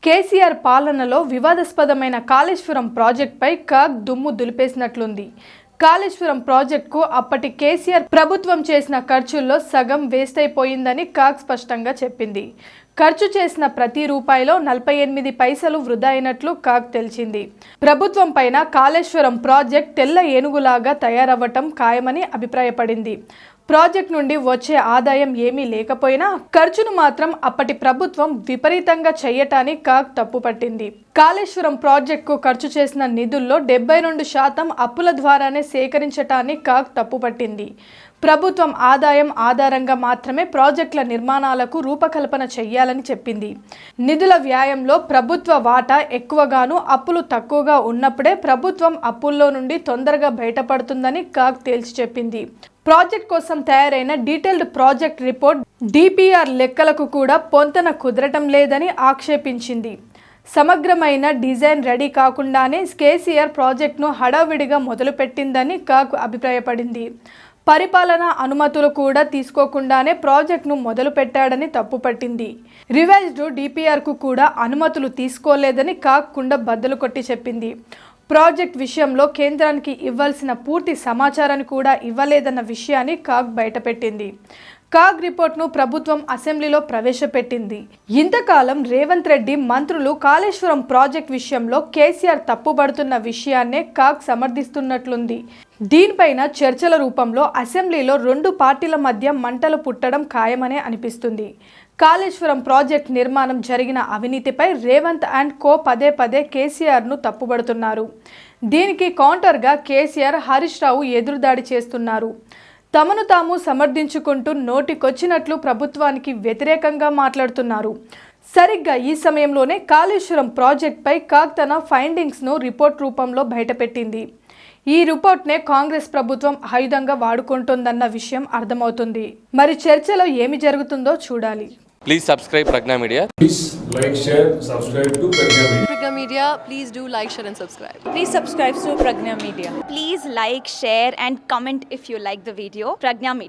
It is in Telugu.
కేసీఆర్ పాలనలో వివాదాస్పదమైన కాళేశ్వరం ప్రాజెక్టుపై కాగ్ దుమ్ము దులిపేసినట్లుంది. కాళేశ్వరం ప్రాజెక్టుకు అప్పటి కేసీఆర్ ప్రభుత్వం చేసిన ఖర్చుల్లో సగం వేస్ట్ అయిపోయిందని కాగ్ స్పష్టంగా చెప్పింది. ఖర్చు చేసిన ప్రతి రూపాయిలో 48 పైసలు వృధా అయినట్లు కాగ్ తెలిసింది. ప్రభుత్వం పైన కాళేశ్వరం ప్రాజెక్ట్ తెల్ల ఏనుగులాగా తయారవ్వటం ఖాయమని అభిప్రాయపడింది. ప్రాజెక్ట్ నుండి వచ్చే ఆదాయం ఏమీ లేకపోయినా ఖర్చును మాత్రం అప్పటి ప్రభుత్వం విపరీతంగా చేయటానికి కాగ్ తప్పుపట్టింది. కాళేశ్వరం ప్రాజెక్టుకు ఖర్చు చేసిన నిధుల్లో 72% అప్పుల ద్వారానే సేకరించటాన్ని కాగ్ తప్పుపట్టింది. ప్రభుత్వం ఆదాయం ఆధారంగా మాత్రమే ప్రాజెక్టుల నిర్మాణాలకు రూపకల్పన చేయాలని చెప్పింది. నిధుల వ్యాయంలో ప్రభుత్వ వాటా ఎక్కువగాను అప్పులు తక్కువగా ఉన్నప్పుడే ప్రభుత్వం అప్పుల్లో నుండి తొందరగా బయటపడుతుందని కాగ్ తేల్చి చెప్పింది. ప్రాజెక్ట్ కోసం తయారైన డీటెయిల్డ్ ప్రాజెక్ట్ రిపోర్ట్ డిపిఆర్ లెక్కలకు కూడా పొంతన కుదరటం లేదని ఆక్షేపించింది. సమగ్రమైన డిజైన్ రెడీ కాకుండానే కేసీఆర్ ప్రాజెక్టును హడావిడిగా మొదలుపెట్టిందని కాగ్ అభిప్రాయపడింది. పరిపాలనా అనుమతులు కూడా తీసుకోకుండానే ప్రాజెక్టును మొదలుపెట్టాడని తప్పుపట్టింది. రివైజ్డ్ డిపిఆర్కు కూడా అనుమతులు తీసుకోలేదని కాగ్ కుండ బద్దలు కొట్టి చెప్పింది. ప్రాజెక్ట్ విషయంలో కేంద్రానికి ఇవ్వాల్సిన పూర్తి సమాచారాన్ని కూడా ఇవ్వలేదన్న విషయాన్ని కాగ్ బయటపెట్టింది. కాగ్ రిపోర్ట్ను ప్రభుత్వం అసెంబ్లీలో ప్రవేశపెట్టింది. ఇంతకాలం రేవంత్ రెడ్డి మంత్రులు కాళేశ్వరం ప్రాజెక్ట్ విషయంలో కేసీఆర్ తప్పుబడుతున్న విషయాన్నే కాగ్ సమర్థిస్తున్నట్లుంది. దీనిపైన చర్చల రూపంలో అసెంబ్లీలో 2 పార్టీల మధ్య మంటలు పుట్టడం ఖాయమనే అనిపిస్తుంది. కాళేశ్వరం ప్రాజెక్ట్ నిర్మాణం జరిగిన అవినీతిపై రేవంత్ అండ్ కో పదే పదే కేసీఆర్ను తప్పుబడుతున్నారు. దీనికి కౌంటర్గా కేసీఆర్, హరీష్ రావు ఎదురుదాడి చేస్తున్నారు. తమను తాము సమర్థించుకుంటూ నోటికొచ్చినట్లు ప్రభుత్వానికి వ్యతిరేకంగా మాట్లాడుతున్నారు. సరిగ్గా ఈ సమయంలోనే కాళేశ్వరం ప్రాజెక్టుపై కాగ్ తన ఫైండింగ్స్ను రిపోర్ట్ రూపంలో బయటపెట్టింది. ఈ రిపోర్ట్నే కాంగ్రెస్ ప్రభుత్వం ఆయుధంగా వాడుకుంటోందన్న విషయం అర్థమవుతుంది. మరి చర్చలో ఏమి జరుగుతుందో చూడాలి. Please subscribe Pragna Media. Please like, share, subscribe to Pragna Media. Pragna Media, please do like, share and subscribe. Please subscribe to Pragna Media. Please like, share and comment if you like the video. Pragna Media.